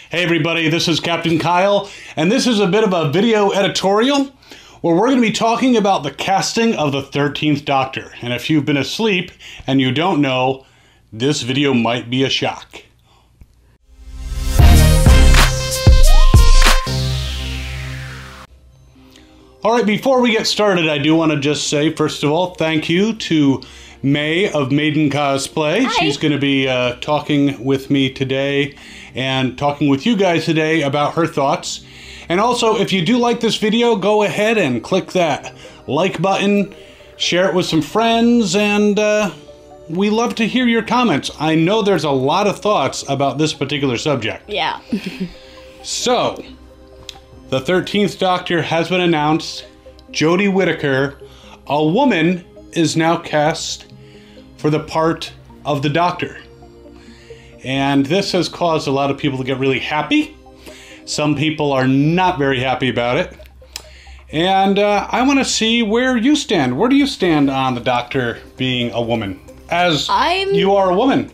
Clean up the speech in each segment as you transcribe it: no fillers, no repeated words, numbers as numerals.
Hey everybody, this is Captain Kyle, and this is a bit of a video editorial where we're going to be talking about the casting of the 13th Doctor. And if you've been asleep and you don't know, this video might be a shock. Alright, before we get started, I do want to just say, first of all, thank you to May of Maeden Cosplay. Hi. She's going to be talking with me today and talking with you guys today about her thoughts. And also, if you do like this video, go ahead and click that like button, share it with some friends, and we love to hear your comments. I know there's a lot of thoughts about this particular subject. Yeah. So, the 13th Doctor has been announced. Jodie Whittaker, a woman, is now cast for the part of the Doctor. And this has caused a lot of people to get really happy. Some people are not very happy about it. And I want to see where you stand. Where do you stand on the Doctor being a woman? As you are a woman.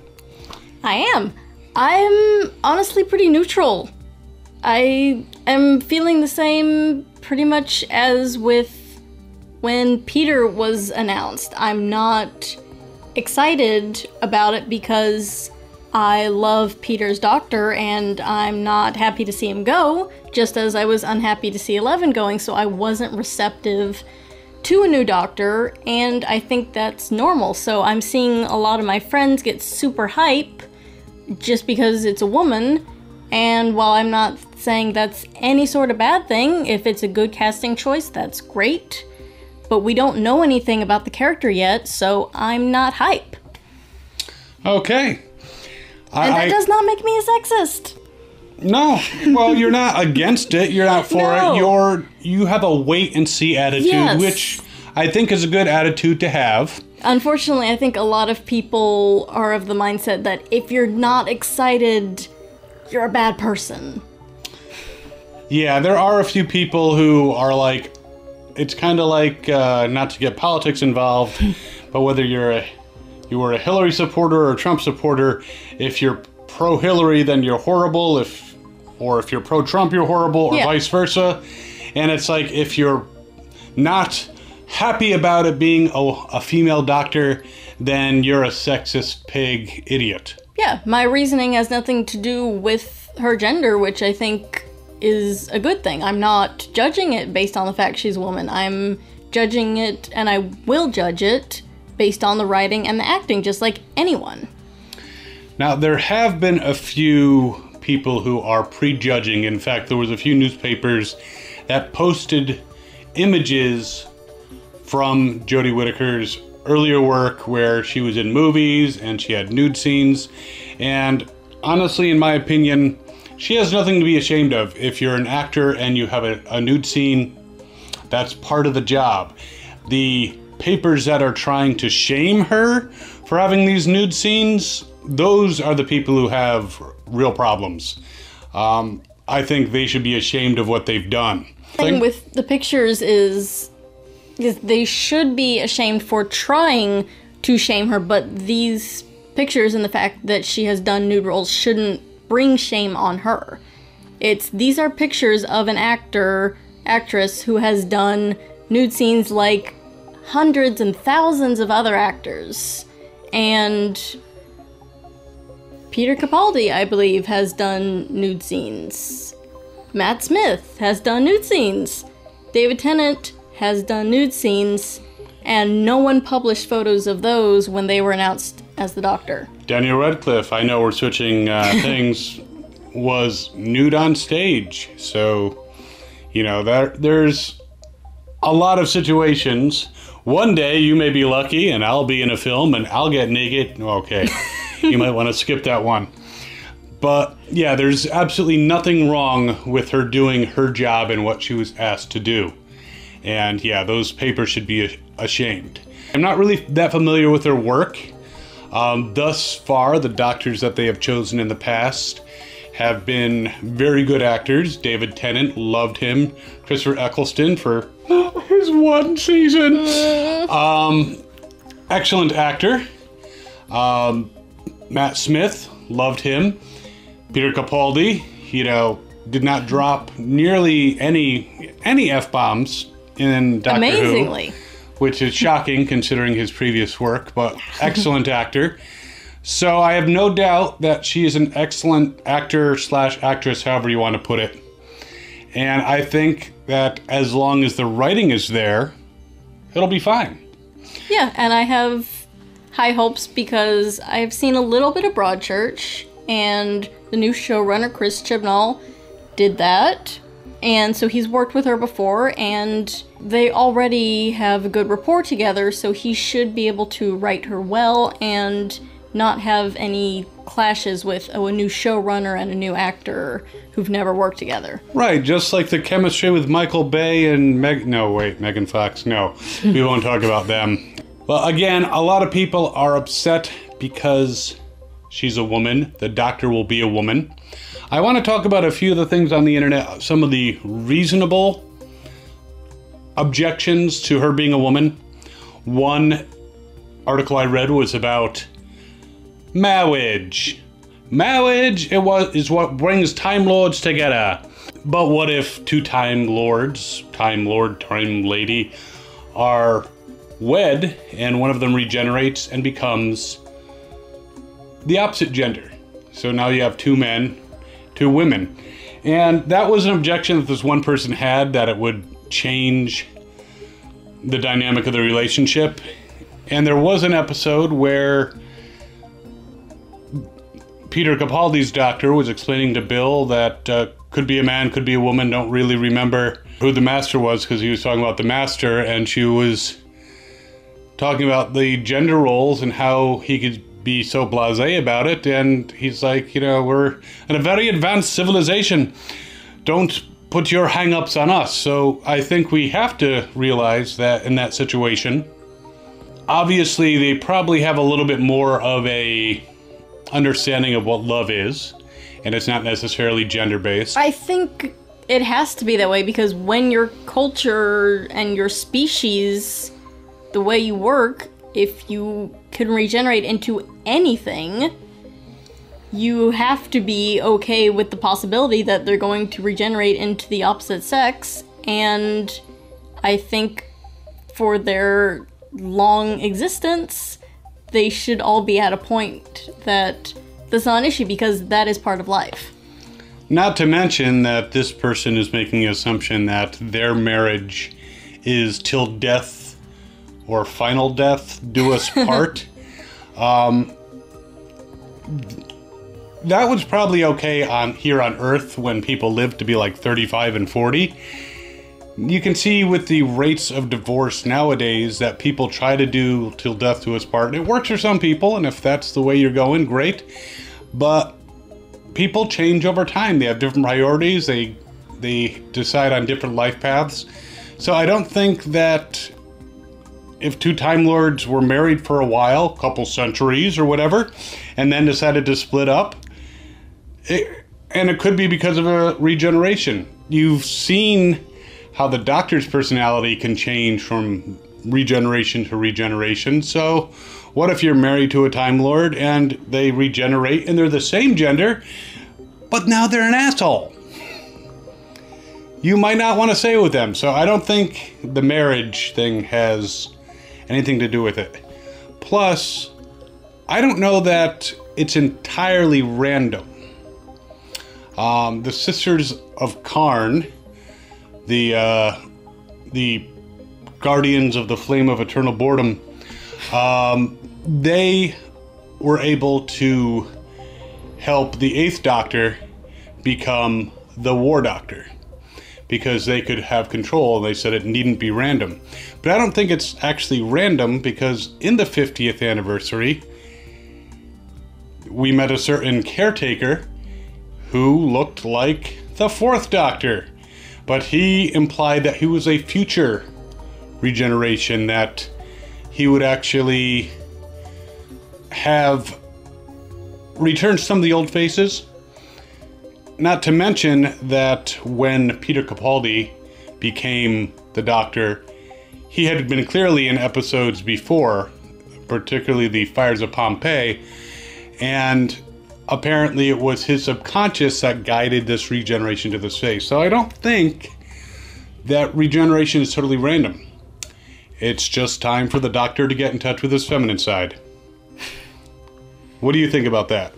I am. I'm honestly pretty neutral. I am feeling the same pretty much as with when Peter was announced. I'm not excited about it because I love Peter's Doctor and I'm not happy to see him go, just as I was unhappy to see 11 going, so I wasn't receptive to a new Doctor, and I think that's normal. So I'm seeing a lot of my friends get super hype just because it's a woman, and while I'm not saying that's any sort of bad thing, if it's a good casting choice, that's great. But we don't know anything about the character yet, so I'm not hype. Okay. And that does not make me a sexist. No. Well, you're not against it. You're not for it. You have a wait and see attitude, Yes. which I think is a good attitude to have. Unfortunately, I think a lot of people are of the mindset that if you're not excited, you're a bad person. Yeah, there are a few people who are like, it's kind of like, not to get politics involved, but whether you were a Hillary supporter or a Trump supporter, if you're pro-Hillary, then you're horrible, or if you're pro-Trump, you're horrible, or vice versa. And it's like, if you're not happy about it being a female Doctor, then you're a sexist pig idiot. Yeah, my reasoning has nothing to do with her gender, which I think is a good thing. I'm not judging it based on the fact she's a woman. I'm judging it, and I will judge it, based on the writing and the acting, just like anyone. Now, there have been a few people who are prejudging. In fact, there was a few newspapers that posted images from Jodie Whittaker's earlier work where she was in movies and she had nude scenes. And honestly, in my opinion, she has nothing to be ashamed of. If you're an actor and you have a nude scene, that's part of the job. The papers that are trying to shame her for having these nude scenes, those are the people who have real problems. I think they should be ashamed of what they've done. The thing with the pictures is they should be ashamed for trying to shame her, but these pictures and the fact that she has done nude roles shouldn't bring shame on her. These are pictures of an actress who has done nude scenes like hundreds and thousands of other actors. And Peter Capaldi, I believe, has done nude scenes. Matt Smith has done nude scenes. David Tennant has done nude scenes, and no one published photos of those when they were announced as the Doctor. Daniel Radcliffe, I know we're switching things, was nude on stage. So, you know, there's a lot of situations. One day you may be lucky and I'll be in a film and I'll get naked. Okay, you might want to skip that one. But yeah, there's absolutely nothing wrong with her doing her job and what she was asked to do. And yeah, those papers should be ashamed. I'm not really that familiar with her work. Thus far, the Doctors that they have chosen in the past have been very good actors. David Tennant, loved him. Christopher Eccleston for his one season. Excellent actor. Matt Smith, loved him. Peter Capaldi, did not drop nearly any F-bombs in Doctor Amazingly. Who, which is shocking considering his previous work, but excellent actor. So I have no doubt that she is an excellent actor/actress, however you want to put it. And I think that as long as the writing is there, it'll be fine. Yeah, and I have high hopes because I've seen a little bit of Broadchurch, and the new showrunner, Chris Chibnall, did that. And so he's worked with her before, and they already have a good rapport together, so he should be able to write her well and not have any clashes with a new showrunner and a new actor who've never worked together. Right, just like the chemistry with Michael Bay and Megan Fox. No, we won't talk about them. Well, again, a lot of people are upset because she's a woman. The Doctor will be a woman. I want to talk about a few of the things on the internet, some of the reasonable objections to her being a woman. One article I read was about marriage. Marriage is what brings Time Lords together. But what if two Time Lords, Time Lord, Time Lady, are wed and one of them regenerates and becomes the opposite gender? So now you have two men, two women. And that was an objection that this one person had, that it would change the dynamic of the relationship. And there was an episode where Peter Capaldi's Doctor was explaining to Bill that could be a man, could be a woman, don't really remember who the Master was because he was talking about the Master, and she was talking about the gender roles and how he could be so blasé about it, and he's like, we're in a very advanced civilization. Don't put your hang-ups on us. So I think we have to realize that in that situation, obviously they probably have a little bit more of a understanding of what love is, and it's not necessarily gender-based. I think it has to be that way because when your culture and your species, the way you work, if you can regenerate into anything, you have to be okay with the possibility that they're going to regenerate into the opposite sex, and I think for their long existence, they should all be at a point that that's not an issue because that is part of life. Not to mention that this person is making the assumption that their marriage is till death or final death do us part. That was probably okay here on Earth when people lived to be like 35 and 40. You can see with the rates of divorce nowadays that people try to do till death do us part. It works for some people, and if that's the way you're going, great. But people change over time. They have different priorities. They decide on different life paths. So I don't think that if two Time Lords were married for a while, a couple centuries or whatever, and then decided to split up, and it could be because of a regeneration. You've seen how the Doctor's personality can change from regeneration to regeneration. So what if you're married to a Time Lord and they regenerate and they're the same gender, but now they're an asshole? You might not want to stay with them. So I don't think the marriage thing has anything to do with it. Plus, I don't know that it's entirely random. The Sisters of Karn, the Guardians of the Flame of Eternal Boredom, they were able to help the 8th Doctor become the War Doctor because they could have control. They said it needn't be random. But I don't think it's actually random because in the 50th anniversary, we met a certain caretaker who looked like the 4th Doctor. But he implied that he was a future regeneration, that he would actually have returned some of the old faces. Not to mention that when Peter Capaldi became the Doctor, he had been clearly in episodes before, particularly the Fires of Pompeii, and apparently it was his subconscious that guided this regeneration to this face. So I don't think that regeneration is totally random. It's just time for the Doctor to get in touch with his feminine side. What do you think about that?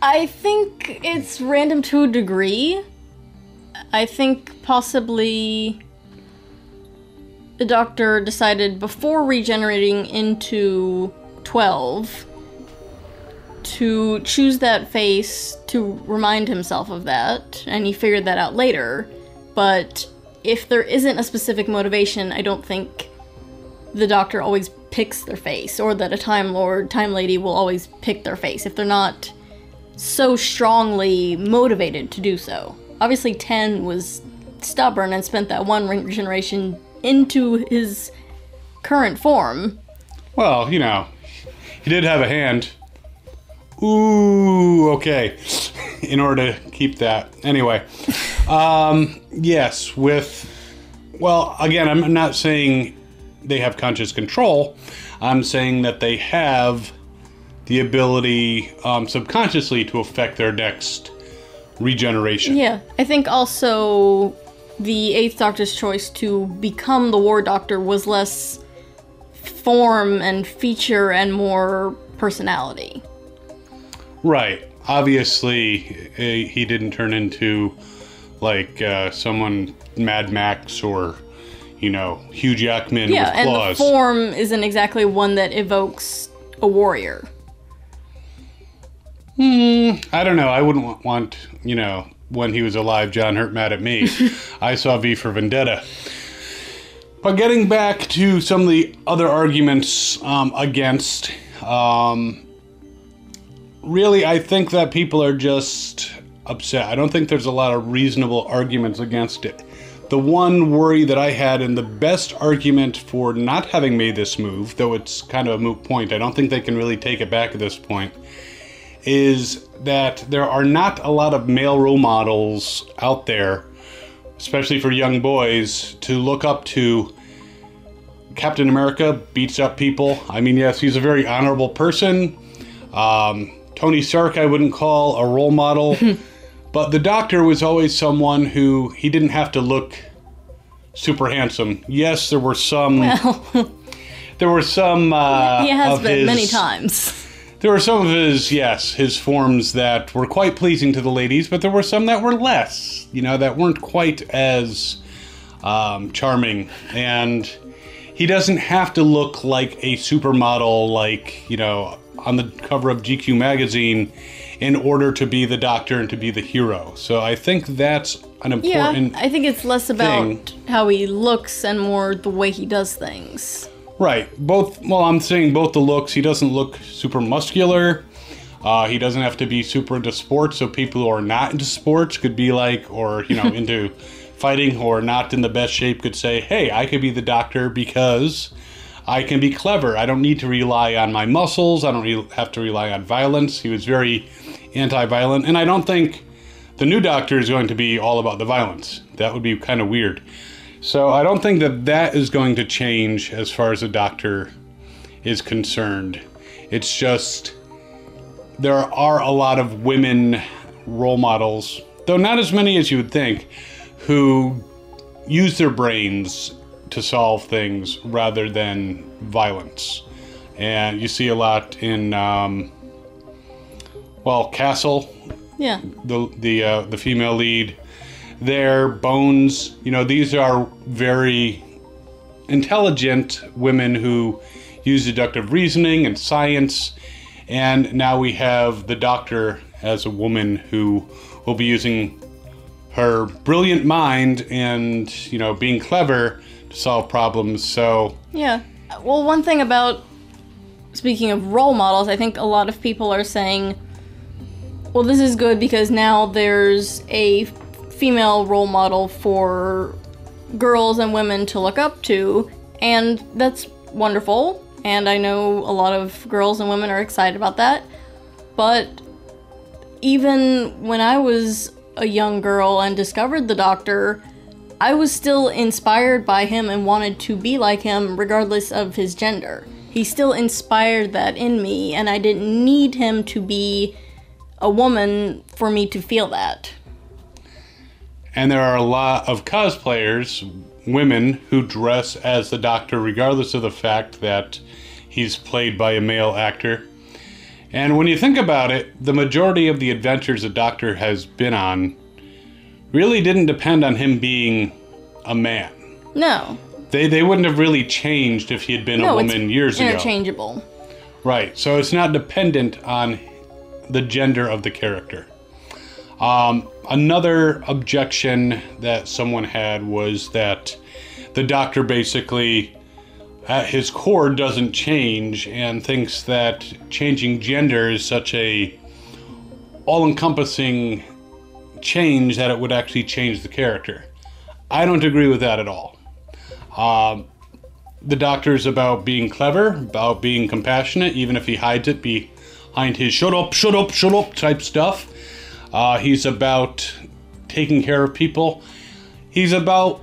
I think it's random to a degree. I think possibly the Doctor decided before regenerating into 12 to choose that face to remind himself of that, and he figured that out later. But if there isn't a specific motivation, I don't think the Doctor always picks their face, or that a Time Lord, Time Lady will always pick their face if they're not so strongly motivated to do so. Obviously 10 was stubborn and spent that one regeneration into his current form. Well, you know, he did have a hand. Ooh, okay. In order to keep that. Anyway. Yes, well, again, I'm not saying they have conscious control. I'm saying that they have the ability subconsciously to affect their next regeneration. Yeah, I think also the 8th Doctor's choice to become the War Doctor was less form and feature and more personality. Right. Obviously, he didn't turn into, like, someone Mad Max or, you know, Hugh Jackman with claws. Yeah, and the form isn't exactly one that evokes a warrior. I don't know. I wouldn't want, you know, when he was alive, John Hurt Mad at Me. I saw V for Vendetta. But getting back to some of the other arguments against, really, I think that people are just upset. I don't think there's a lot of reasonable arguments against it. The one worry that I had, and the best argument for not having made this move, though it's kind of a moot point, I don't think they can really take it back at this point, is that there are not a lot of male role models out there, especially for young boys, to look up to. Captain America beats up people. I mean, yes, he's a very honorable person. Tony Stark I wouldn't call a role model, but the Doctor was always someone who he didn't have to look super handsome. Yes, there were some. Well, there were some. He has been many times. There were some of his forms that were quite pleasing to the ladies, but there were some that were less. You know, that weren't quite as charming, and he doesn't have to look like a supermodel, like, you know, on the cover of GQ magazine in order to be the Doctor and to be the hero. So I think that's an important I think it's less about how he looks and more the way he does things. Right. I'm saying both the looks. He doesn't look super muscular. He doesn't have to be super into sports, so people who are not into sports could be like, or, you know, into fighting who are not in the best shape could say, hey, I could be the Doctor because I can be clever. I don't need to rely on my muscles. I don't have to rely on violence. He was very anti-violent. And I don't think the new Doctor is going to be all about the violence. That would be kind of weird. So I don't think that is going to change as far as the Doctor is concerned. It's just there are a lot of women role models, though not as many as you would think, who use their brains to solve things rather than violence. And you see a lot in, Castle. Yeah. The female lead. Their Bones, you know, these are very intelligent women who use deductive reasoning and science. And now we have the Doctor as a woman who will be using her brilliant mind and, you know, being clever to solve problems. So yeah. Well, one thing about, speaking of role models, I think a lot of people are saying, well, this is good because now there's a female role model for girls and women to look up to, and that's wonderful, and I know a lot of girls and women are excited about that. But even when I was a young girl and discovered the Doctor, I was still inspired by him and wanted to be like him regardless of his gender. He still inspired that in me, and I didn't need him to be a woman for me to feel that. And there are a lot of cosplayers, women, who dress as the Doctor regardless of the fact that he's played by a male actor. And when you think about it, the majority of the adventures the Doctor has been on really didn't depend on him being a man. No. They wouldn't have really changed if he had been a woman years ago. Interchangeable. Right, so it's not dependent on the gender of the character. Another objection that someone had was that the Doctor basically, at his core, doesn't change and thinks that changing gender is such a all-encompassing change that it would actually change the character. I don't agree with that at all. The Doctor's about being clever, about being compassionate, even if he hides it behind his shut up type stuff. He's about taking care of people. He's about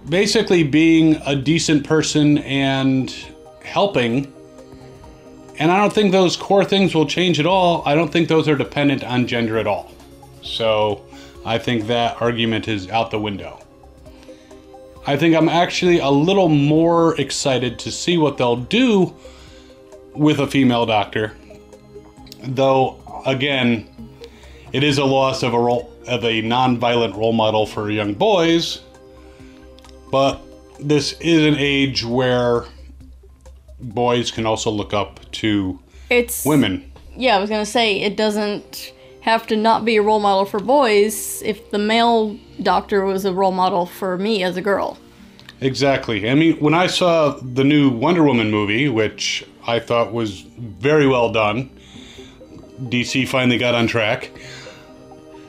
basically being a decent person and helping. And I don't think those core things will change at all. I don't think those are dependent on gender at all. So I think that argument is out the window. I think I'm actually a little more excited to see what they'll do with a female Doctor. Though, again, it is a loss of a non-violent role model for young boys. But this is an age where boys can also look up to women. Yeah, I was going to say, it doesn't have to not be a role model for boys if the male Doctor was a role model for me as a girl. Exactly. I mean, when I saw the new Wonder Woman movie, which I thought was very well done, DC finally got on track,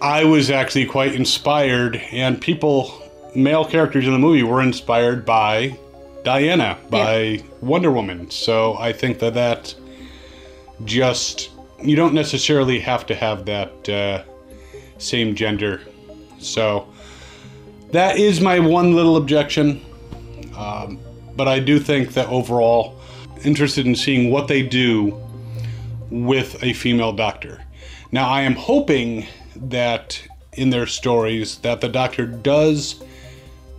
I was actually quite inspired, and male characters in the movie were inspired by Diana, by Wonder Woman. So I think that you don't necessarily have to have that same gender. So that is my one little objection. But I do think that overall, interested in seeing what they do with a female Doctor. Now, I am hoping that in their stories that the Doctor does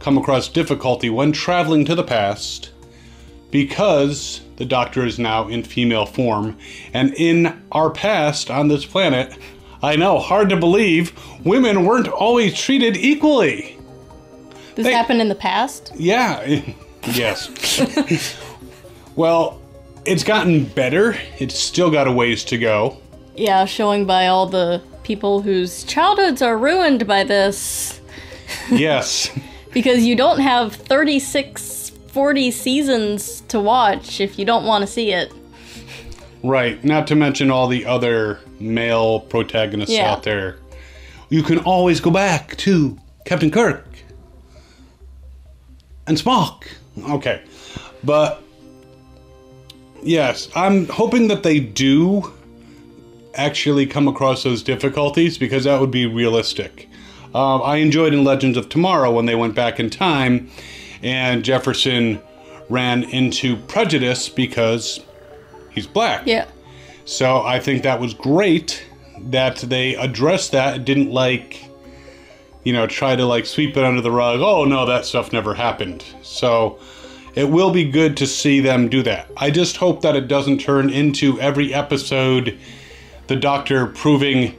come across difficulty when traveling to the past, because the Doctor is now in female form, and in our past on this planet, I know, hard to believe, women weren't always treated equally. This happened in the past? Yeah. Yes. Well, it's gotten better. It's still got a ways to go. Yeah, showing by all the people whose childhoods are ruined by this. Yes. Because you don't have 36, 40 seasons to watch if you don't want to see it. Right. Not to mention all the other male protagonists out there. You can always go back to Captain Kirk and Spock. Okay. But yes, I'm hoping that they do actually come across those difficulties, because that would be realistic. I enjoyed in Legends of Tomorrow when they went back in time and Jefferson ran into prejudice because he's black. Yeah. So I think that was great that they addressed that. It didn't try to sweep it under the rug. Oh no, that stuff never happened. So it will be good to see them do that. I just hope that it doesn't turn into every episode the Doctor proving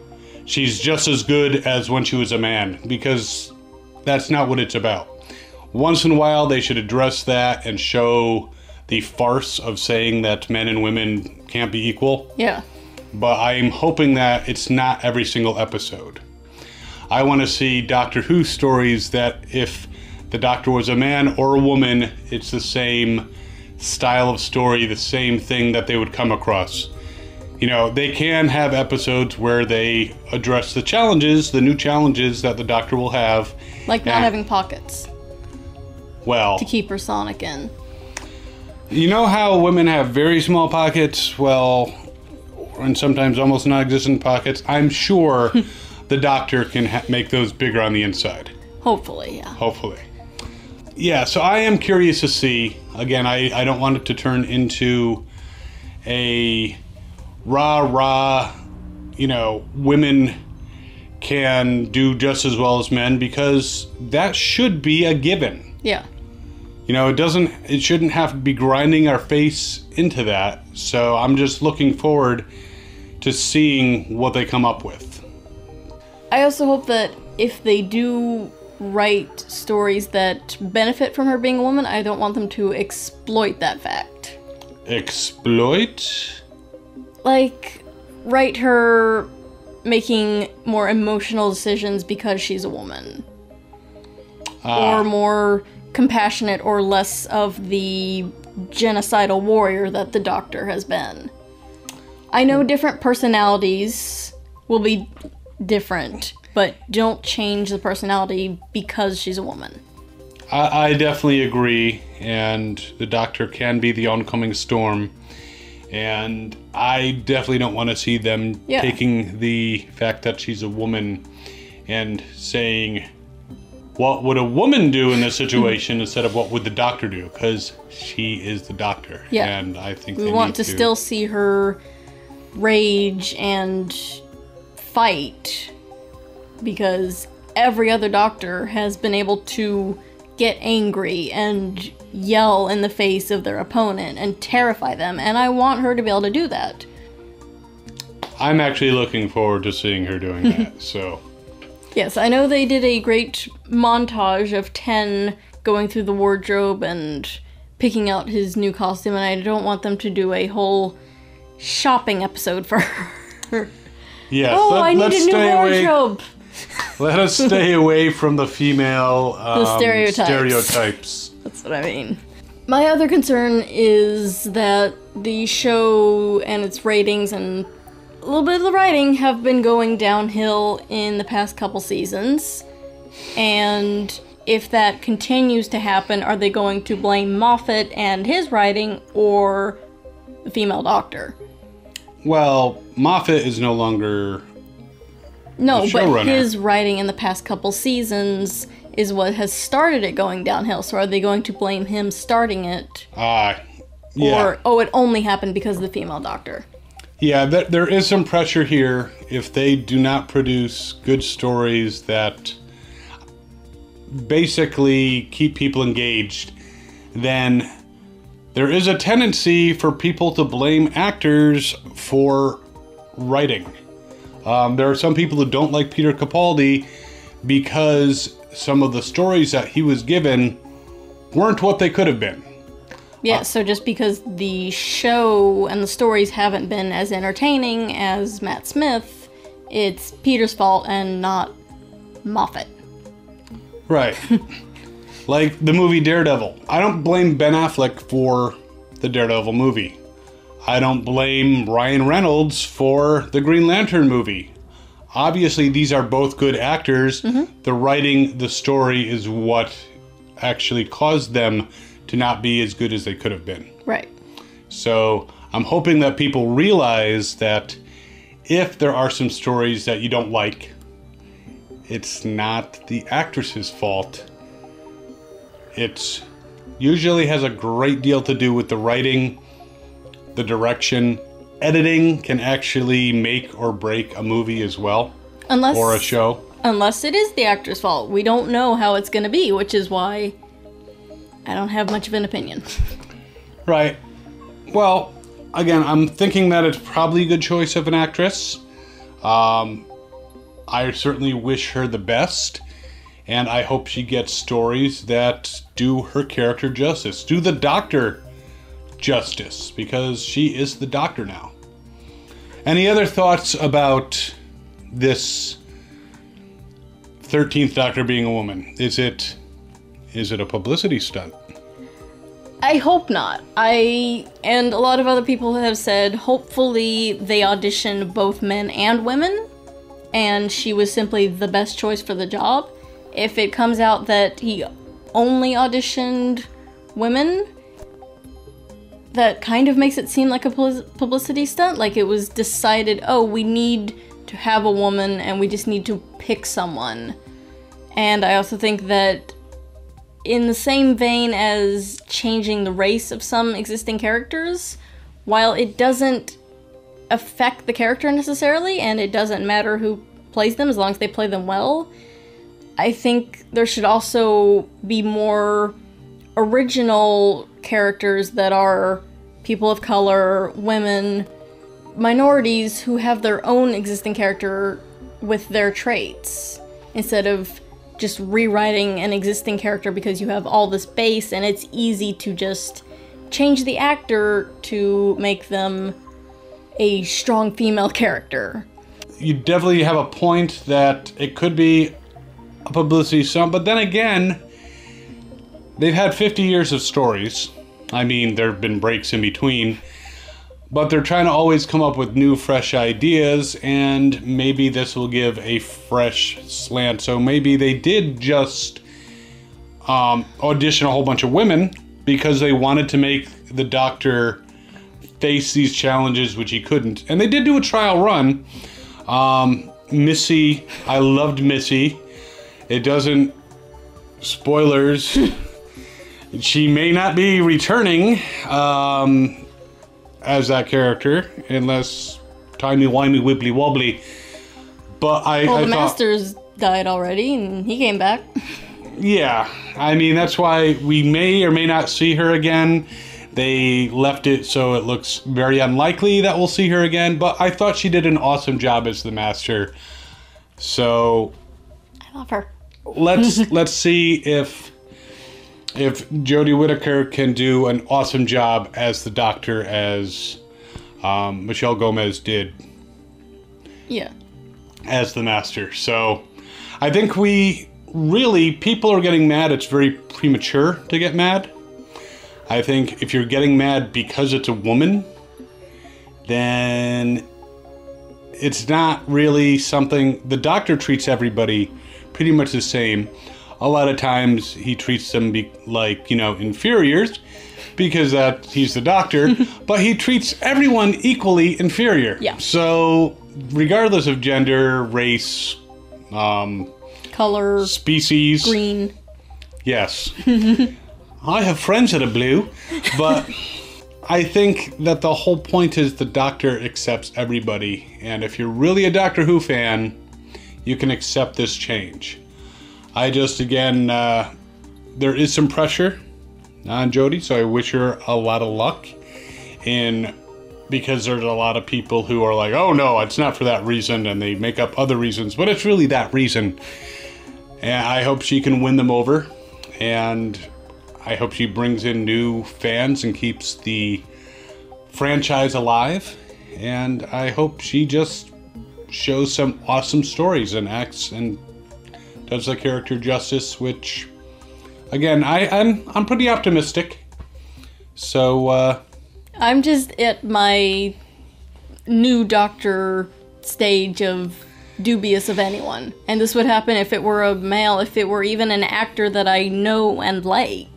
she's just as good as when she was a man, because that's not what it's about. Once in a while, they should address that and show the farce of saying that men and women can't be equal. Yeah. But I'm hoping that it's not every single episode. I want to see Doctor Who stories that if the Doctor was a man or a woman, it's the same style of story, the same thing that they would come across. They can have episodes where they address the new challenges that the Doctor will have. Like not having pockets. Well. To keep her Sonic in. You know how women have very small pockets? Well, and sometimes almost non-existent pockets? I'm sure the Doctor can make those bigger on the inside. Hopefully, yeah. Hopefully. Yeah, so I am curious to see. Again, I don't want it to turn into a rah-rah women can do just as well as men, because that should be a given. Yeah. It shouldn't have to be grinding our face into that. So I'm just looking forward to seeing what they come up with. I also hope that if they do write stories that benefit from her being a woman, I don't want them to exploit that fact. Exploit? Like, write her making more emotional decisions because she's a woman. Or more compassionate, or less of the genocidal warrior that the Doctor has been. I know different personalities will be different, but don't change the personality because she's a woman. I definitely agree, and the Doctor can be the oncoming storm, and I definitely don't want to see them taking the fact that she's a woman and saying, what would a woman do in this situation instead of what would the Doctor do? Because she is the Doctor. Yeah. And I think we want to still see her rage and fight, because every other Doctor has been able to get angry and yell in the face of their opponent and terrify them, and I want her to be able to do that. I'm actually looking forward to seeing her doing that, so... Yes, I know they did a great montage of Ten going through the wardrobe and picking out his new costume, and I don't want them to do a whole shopping episode for her. Yes, I need a new wardrobe! Let us stay away from the female stereotypes. That's what I mean. My other concern is that the show and its ratings and a little bit of the writing have been going downhill in the past couple seasons. And if that continues to happen, are they going to blame Moffat and his writing, or the female Doctor? Well, Moffat is no longer No, but his writing in the past couple seasons is what has started it going downhill. So are they going to blame him starting it? Yeah. Or, it only happened because of the female Doctor? Yeah, there is some pressure here. If they do not produce good stories that basically keep people engaged, then there is a tendency for people to blame actors for writing. There are some people who don't like Peter Capaldi because some of the stories that he was given weren't what they could have been. Yeah, so just because the show and the stories haven't been as entertaining as Matt Smith, it's Peter's fault and not Moffat. Right. Like the movie Daredevil. I don't blame Ben Affleck for the Daredevil movie. I don't blame Ryan Reynolds for the Green Lantern movie. Obviously, these are both good actors. Mm-hmm. The writing, the story is what actually caused them to not be as good as they could have been. Right. So I'm hoping that people realize that if there are some stories that you don't like, it's not the actress's fault. It usually has a great deal to do with the writing, the direction. Editing can actually make or break a movie as well. Or a show. Unless it is the actor's fault. We don't know how it's going to be, which is why I don't have much of an opinion. Right. Well, again, I'm thinking that it's probably a good choice of an actress. I certainly wish her the best, and I hope she gets stories that do her character justice, do the Doctor justice, because she is the Doctor now. Any other thoughts about this 13th Doctor being a woman? Is it a publicity stunt? I hope not. And a lot of other people have said hopefully they auditioned both men and women, and she was simply the best choice for the job. If it comes out that he only auditioned women, that kind of makes it seem like a publicity stunt. Like it was decided, oh, we need to have a woman and we just need to pick someone. And I also think that in the same vein as changing the race of some existing characters, while it doesn't affect the character necessarily, and it doesn't matter who plays them as long as they play them well. I think there should also be more original characters that are people of color, women, minorities who have their own existing character with their traits, instead of just rewriting an existing character because you have all this base and it's easy to just change the actor to make them a strong female character. You definitely have a point that it could be a publicity stunt, but then again, they've had 50 years of stories. I mean, there have been breaks in between, but they're trying to always come up with new, fresh ideas, and maybe this will give a fresh slant. So maybe they did just audition a whole bunch of women because they wanted to make the Doctor face these challenges, which he couldn't. And they did do a trial run. Missy, I loved Missy. It doesn't... Spoilers. She may not be returning as that character, unless timey-wimey, wibbly-wobbly. But I the thought, Masters died already, and he came back. Yeah, I mean, that's why we may or may not see her again. They left it so it looks very unlikely that we'll see her again, but I thought she did an awesome job as the Master. So I love her. let's see if Jodie Whittaker can do an awesome job as the Doctor as Michelle Gomez did. Yeah. As the Master. So I think people are getting mad. It's very premature to get mad. I think if you're getting mad because it's a woman, then it's not really something... The Doctor treats everybody pretty much the same. A lot of times he treats them like, inferiors because he's the Doctor, but he treats everyone equally inferior. Yeah. So regardless of gender, race, color, species, green. Yes. I have friends that are blue, but I think that the whole point is the Doctor accepts everybody, and if you're really a Doctor Who fan, you can accept this change. I just, again, there is some pressure on Jodie, so I wish her a lot of luck, because there's a lot of people who are like, oh no, it's not for that reason, and they make up other reasons, but it's really that reason. And I hope she can win them over, and I hope she brings in new fans and keeps the franchise alive, and I hope she just shows some awesome stories and acts and does the character justice, which, again, I'm pretty optimistic. So, I'm just at my new Doctor stage of dubious of anyone. And this would happen if it were a male, if it were even an actor that I know and like,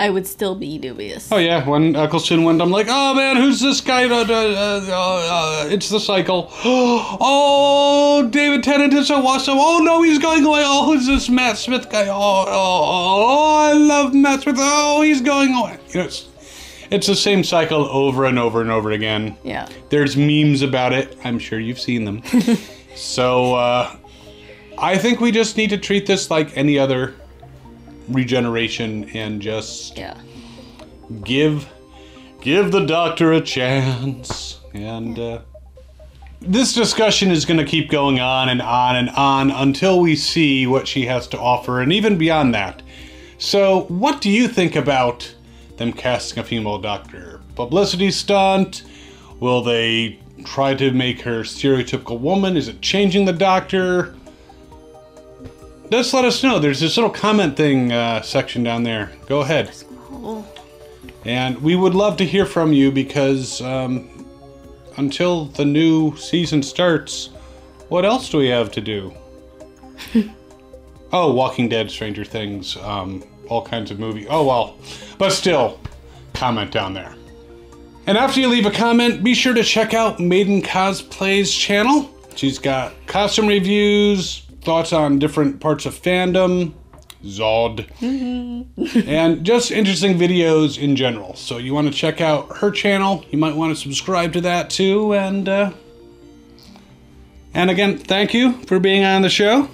I would still be dubious. Oh yeah, when Eccleston went, I'm like, oh man, who's this guy? It's the cycle. Oh, David Tennant is so awesome. Oh no, he's going away. Oh, who's this Matt Smith guy? Oh, I love Matt Smith. Oh, he's going away. It's the same cycle over and over and over again. Yeah. There's memes about it. I'm sure you've seen them. So, I think we just need to treat this like any other regeneration and just give the Doctor a chance. And this discussion is going to keep going on and on and on until we see what she has to offer, and even beyond that. So what do you think about them casting a female Doctor? Publicity stunt? Will they try to make her stereotypical woman? Is it changing the Doctor? Just let us know. There's this little comment thing section down there. Go ahead. And we would love to hear from you because until the new season starts, what else do we have to do? Oh, Walking Dead, Stranger Things, all kinds of movies. Oh, well. But still, comment down there. And after you leave a comment, be sure to check out Maeden Cosplay's channel. She's got costume reviews, thoughts on different parts of fandom, Zod. And just interesting videos in general. So you want to check out her channel. You might want to subscribe to that too. And again, thank you for being on the show.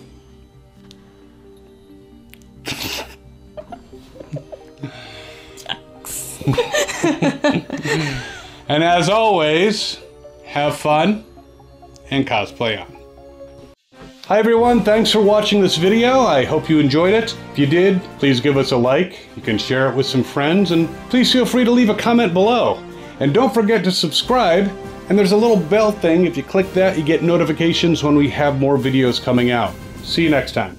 And as always, have fun and cosplay on. Hi everyone, thanks for watching this video. I hope you enjoyed it. If you did, please give us a like. You can share it with some friends, and please feel free to leave a comment below. And don't forget to subscribe, and there's a little bell thing. If you click that, you get notifications when we have more videos coming out. See you next time.